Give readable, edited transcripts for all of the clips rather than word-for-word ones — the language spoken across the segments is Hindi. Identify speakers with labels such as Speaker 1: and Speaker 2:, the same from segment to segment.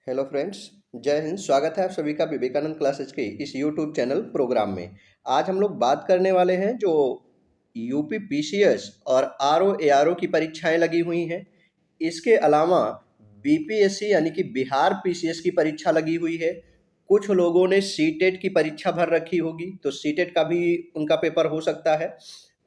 Speaker 1: हेलो फ्रेंड्स, जय हिंद। स्वागत है आप सभी का विवेकानंद क्लासेज के इस यूट्यूब चैनल प्रोग्राम में। आज हम लोग बात करने वाले हैं जो यूपी पीसीएस और आरओ एआरओ की परीक्षाएं लगी हुई हैं। इसके अलावा बीपीएससी यानी कि बिहार पीसीएस की परीक्षा लगी हुई है। कुछ लोगों ने सीटेट की परीक्षा भर रखी होगी, तो सीटेट का भी उनका पेपर हो सकता है।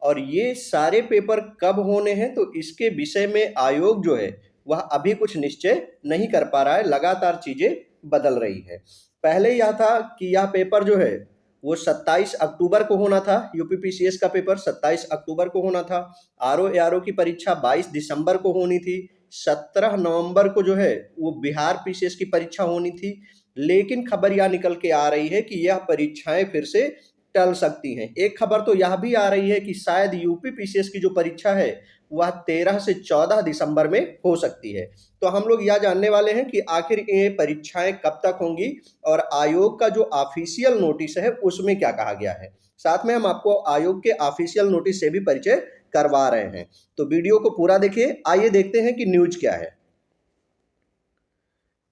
Speaker 1: और ये सारे पेपर कब होने हैं, तो इसके विषय में आयोग जो है वह अभी कुछ निश्चय नहीं कर पा रहा है। लगातार चीजें बदल रही है। पहले यह था कि यह पेपर जो है वो 27 अक्टूबर को होना था। यूपीपीसीएस का पेपर 27 अक्टूबर को होना था। आरओ एआरओ की परीक्षा 22 दिसंबर को होनी थी। 17 नवंबर को जो है वो बिहार पीसीएस की परीक्षा होनी थी। लेकिन खबर यह निकल के आ रही है कि यह परीक्षाएं फिर से टल सकती हैं। एक खबर तो यह भी आ रही है कि शायद यूपी पीसीएस की जो परीक्षा है वह 13 से 14 दिसंबर में हो सकती है। तो हम लोग यह जानने वाले हैं कि आखिर ये परीक्षाएं कब तक होंगी और आयोग का जो ऑफिशियल नोटिस है उसमें क्या कहा गया है। साथ में हम आपको आयोग के ऑफिशियल नोटिस से भी परिचय करवा रहे हैं। तो वीडियो को पूरा देखिए। आइए देखते हैं कि न्यूज क्या है।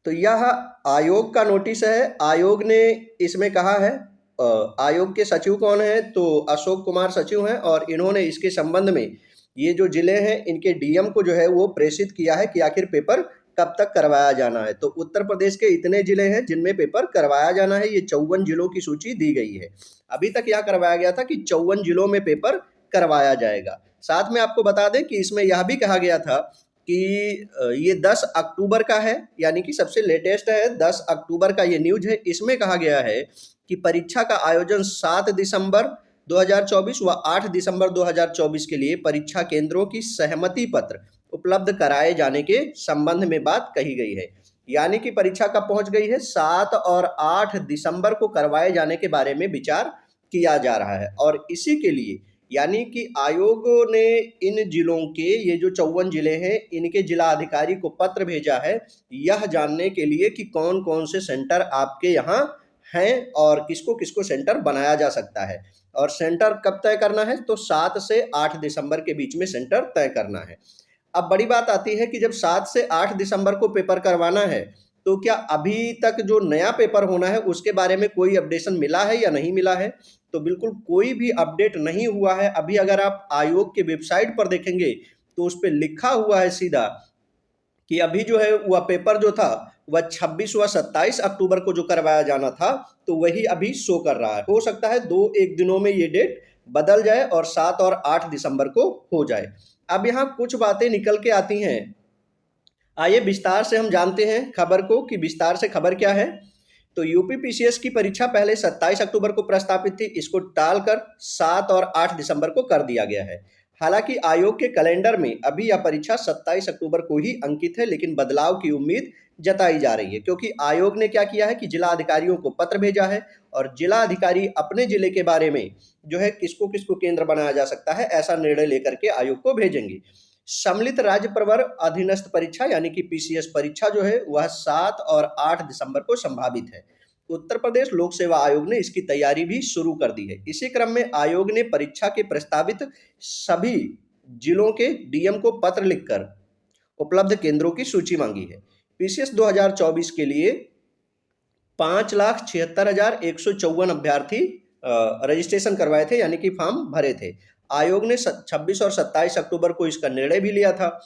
Speaker 1: तो यह आयोग का नोटिस है। आयोग ने इसमें कहा है, आयोग के सचिव कौन है, तो अशोक कुमार सचिव हैं और इन्होंने इसके संबंध में ये जो जिले हैं इनके डीएम को जो है वो प्रेषित किया है कि आखिर पेपर कब तक करवाया जाना है। तो उत्तर प्रदेश के इतने जिले हैं जिनमें पेपर करवाया जाना है। ये 54 जिलों की सूची दी गई है। अभी तक यह करवाया गया था कि 54 जिलों में पेपर करवाया जाएगा। साथ में आपको बता दें कि इसमें यह भी कहा गया था कि ये 10 अक्टूबर का है, यानी कि सबसे लेटेस्ट है। 10 अक्टूबर का ये न्यूज है। इसमें कहा गया है कि परीक्षा का आयोजन 7 दिसंबर 2024 व 8 दिसंबर 2024 के लिए परीक्षा केंद्रों की सहमति पत्र उपलब्ध कराए जाने के संबंध में बात कही गई है। यानी कि परीक्षा कब पहुंच गई है, 7 और 8 दिसंबर को करवाए जाने के बारे में विचार किया जा रहा है। और इसी के लिए यानी कि आयोग ने इन जिलों के, ये जो 54 जिले हैं, इनके जिला अधिकारी को पत्र भेजा है यह जानने के लिए कि कौन कौन से सेंटर आपके यहाँ हैं और किसको किसको सेंटर बनाया जा सकता है। और सेंटर कब तय करना है, तो 7 से 8 दिसंबर के बीच में सेंटर तय करना है। अब बड़ी बात आती है कि जब 7 से 8 दिसंबर को पेपर करवाना है तो क्या अभी तक जो नया पेपर होना है उसके बारे में कोई अपडेशन मिला है या नहीं मिला है। तो बिल्कुल कोई भी अपडेट नहीं हुआ है अभी। अगर आप आयोग के वेबसाइट पर देखेंगे तो उस पर लिखा हुआ है सीधा कि अभी जो है वह पेपर जो था वह 26 व 27 अक्टूबर को जो करवाया जाना था तो वही अभी शो कर रहा है। हो सकता है 2-1 दिनों में ये डेट बदल जाए और 7 और 8 दिसंबर को हो जाए। अब यहाँ कुछ बातें निकल के आती हैं। आइए विस्तार से हम जानते हैं खबर को कि विस्तार से खबर क्या है। तो यूपी पीसीएस की परीक्षा पहले 27 अक्टूबर को प्रस्तावित थी, इसको टालकर 7 और 8 दिसंबर को कर दिया गया है। हालांकि आयोग के कैलेंडर में अभी यह परीक्षा 27 अक्टूबर को ही अंकित है, लेकिन बदलाव की उम्मीद जताई जा रही है क्योंकि आयोग ने क्या किया है कि जिला अधिकारियों को पत्र भेजा है और जिला अधिकारी अपने जिले के बारे में जो है किसको किसको केंद्र बनाया जा सकता है ऐसा निर्णय लेकर के आयोग को भेजेंगे। सम्मिलित राज्य प्रवर अधीनस्थ परीक्षा यानी कि पीसीएस परीक्षा जो है वह 7 और 8 दिसंबर को संभावित है। उत्तर प्रदेश लोक सेवा आयोग ने इसकी तैयारी भी शुरू कर दी है। इसी क्रम में आयोग ने परीक्षा के प्रस्तावित सभी जिलों के डीएम को पत्र लिखकर उपलब्ध केंद्रों की सूची मांगी है। पीसीएस 2024 के लिए 5,76,154 अभ्यर्थी रजिस्ट्रेशन करवाए थे, यानी कि फॉर्म भरे थे। आयोग ने 26 और 27 अक्टूबर को इसका निर्णय भी लिया था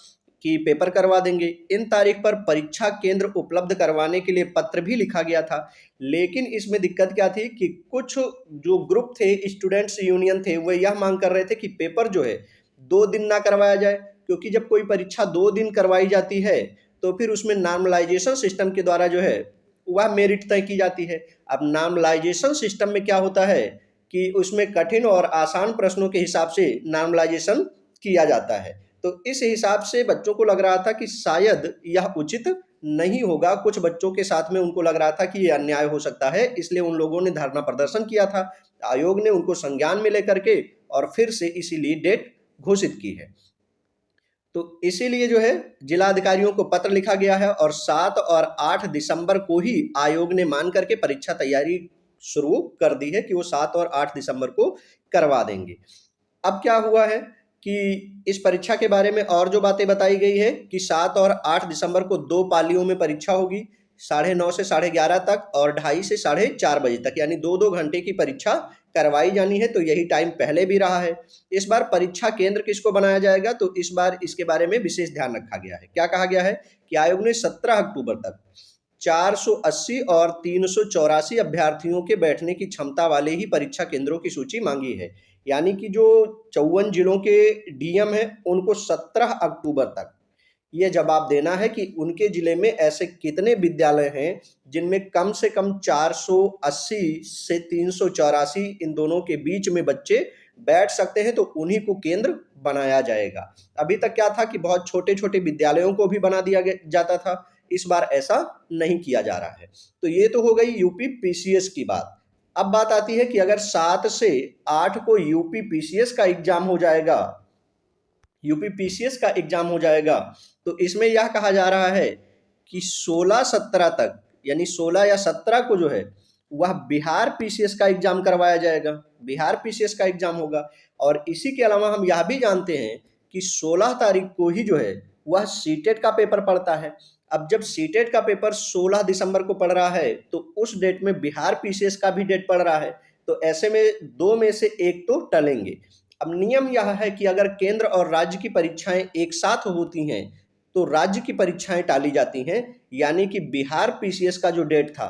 Speaker 1: कि पेपर करवा देंगे। इन तारीख पर परीक्षा केंद्र उपलब्ध करवाने के लिए पत्र भी लिखा गया था। लेकिन इसमें दिक्कत क्या थी कि कुछ जो ग्रुप थे, स्टूडेंट्स यूनियन थे, वो यह मांग कर रहे थे कि पेपर जो है 2 दिन ना करवाया जाए, क्योंकि जब कोई परीक्षा 2 दिन करवाई जाती है तो फिर उसमें नॉर्मलाइजेशन सिस्टम के द्वारा जो है वह मेरिट तय की जाती है। अब नॉर्मलाइजेशन सिस्टम में क्या होता है कि उसमें कठिन और आसान प्रश्नों के हिसाब से नॉर्मलाइजेशन किया जाता है। तो इस हिसाब से बच्चों को लग रहा था कि शायद यह उचित नहीं होगा। कुछ बच्चों के साथ में उनको लग रहा था कि यह अन्याय हो सकता है, इसलिए उन लोगों ने धरना प्रदर्शन किया था। आयोग ने उनको संज्ञान में लेकर के और फिर से इसीलिए डेट घोषित की है। तो इसीलिए जो है जिला अधिकारियों को पत्र लिखा गया है और 7 और 8 दिसंबर को ही आयोग ने मान करके परीक्षा तैयारी शुरू कर दी है कि वो 7 और 8 दिसंबर को करवा देंगे। अब क्या हुआ है कि इस परीक्षा के बारे में और जो बातें बताई गई है कि 7 और 8 दिसंबर को 2 पालियों में परीक्षा होगी। 9:30 से 11:30 तक और 2:30 से 4:30 बजे तक, यानी 2-2 घंटे की परीक्षा करवाई जानी है। तो यही टाइम पहले भी रहा है। इस बार परीक्षा केंद्र किसको बनाया जाएगा, तो इस बार इसके बारे में विशेष ध्यान रखा गया है। क्या कहा गया है कि आयोग ने 17 अक्टूबर तक 480 और 384 अभ्यर्थियों के बैठने की क्षमता वाले ही परीक्षा केंद्रों की सूची मांगी है। यानी कि जो 54 जिलों के डीएम हैं उनको 17 अक्टूबर तक ये जवाब देना है कि उनके जिले में ऐसे कितने विद्यालय हैं जिनमें कम से कम 480 से 384 इन दोनों के बीच में बच्चे बैठ सकते हैं, तो उन्हीं को केंद्र बनाया जाएगा। अभी तक क्या था कि बहुत छोटे छोटे विद्यालयों को भी बना दिया जाता था, इस बार ऐसा नहीं किया जा रहा है। तो ये तो हो गई यूपी पीसीएस की बात। अब बात आती है कि अगर 7 से 8 को यूपी पीसीएस का एग्जाम हो जाएगा, यूपी पीसीएस का एग्जाम हो जाएगा, तो इसमें यह कहा जा रहा है कि 16-17 तक, यानी 16 या 17 को जो है वह बिहार पीसीएस का एग्जाम करवाया जाएगा, बिहार पीसीएस का एग्जाम होगा। और इसी के अलावा हम यह भी जानते हैं कि 16 तारीख को ही जो है वह सीटेट का पेपर पड़ता है। अब जब सीटेट का पेपर 16 दिसंबर को पड़ रहा है तो उस डेट में बिहार पीसीएस का भी डेट पड़ रहा है, तो ऐसे में दो में से एक तो टलेंगे। अब नियम यह है कि अगर केंद्र और राज्य की परीक्षाएं एक साथ होती हैं तो राज्य की परीक्षाएं टाली जाती हैं, यानी कि बिहार पीसीएस का जो डेट था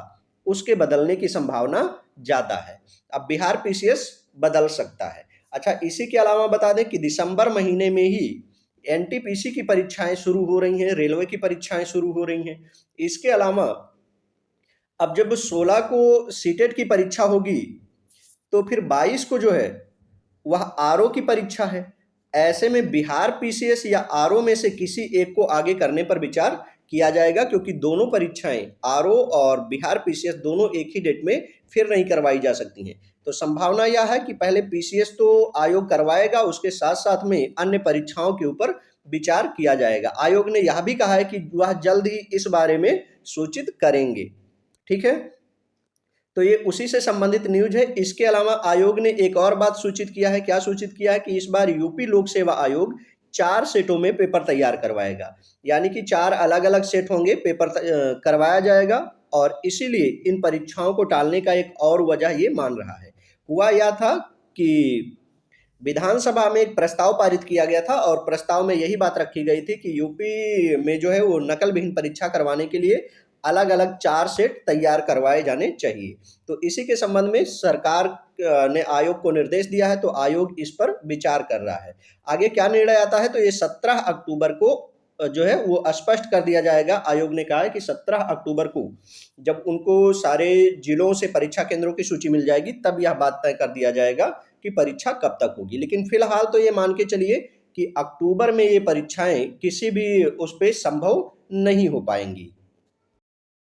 Speaker 1: उसके बदलने की संभावना ज़्यादा है। अब बिहार पीसीएस बदल सकता है। अच्छा, इसी के अलावा बता दें कि दिसंबर महीने में ही एनटीपीसी की परीक्षाएं शुरू हो रही हैं, रेलवे की परीक्षाएं शुरू हो रही हैं। इसके अलावा अब जब 16 को सीटेट की परीक्षा होगी तो फिर 22 को जो है वह आरओ की परीक्षा है। ऐसे में बिहार पीसीएस या आरओ में से किसी एक को आगे करने पर विचार किया जाएगा, क्योंकि दोनों परीक्षाएं आरओ और बिहार पीसीएस दोनों एक ही डेट में फिर नहीं करवाई जा सकती हैं। तो संभावना यह है कि पहले पीसीएस तो आयोग करवाएगा, उसके साथ साथ में अन्य परीक्षाओं के ऊपर विचार किया जाएगा। आयोग ने यह भी कहा है कि वह जल्द ही इस बारे में सूचित करेंगे। ठीक है, तो ये उसी से संबंधित न्यूज है। इसके अलावा आयोग ने एक और बात सूचित किया है। क्या सूचित किया है कि इस बार यूपी लोक सेवा आयोग 4 सेटों में पेपर तैयार करवाएगा, यानी कि 4 अलग अलग सेट होंगे, पेपर करवाया जाएगा। और इसीलिए इन परीक्षाओं को टालने का एक और वजह ये मान रहा है। हुआ यह था कि विधानसभा में एक प्रस्ताव पारित किया गया था और प्रस्ताव में यही बात रखी गई थी कि यूपी में जो है वो नकल विहीन परीक्षा करवाने के लिए अलग अलग 4 सेट तैयार करवाए जाने चाहिए। तो इसी के संबंध में सरकार ने आयोग को निर्देश दिया है, तो आयोग इस पर विचार कर रहा है। आगे क्या निर्णय आता है, तो ये 17 अक्टूबर को जो है वो स्पष्ट कर दिया जाएगा। आयोग ने कहा है कि 17 अक्टूबर को जब उनको सारे जिलों से परीक्षा केंद्रों की सूची मिल जाएगी तब यह बात तय कर दिया जाएगा कि परीक्षा कब तक होगी। लेकिन फिलहाल तो ये मान के चलिए कि अक्टूबर में ये परीक्षाएं किसी भी उस पर संभव नहीं हो पाएंगी।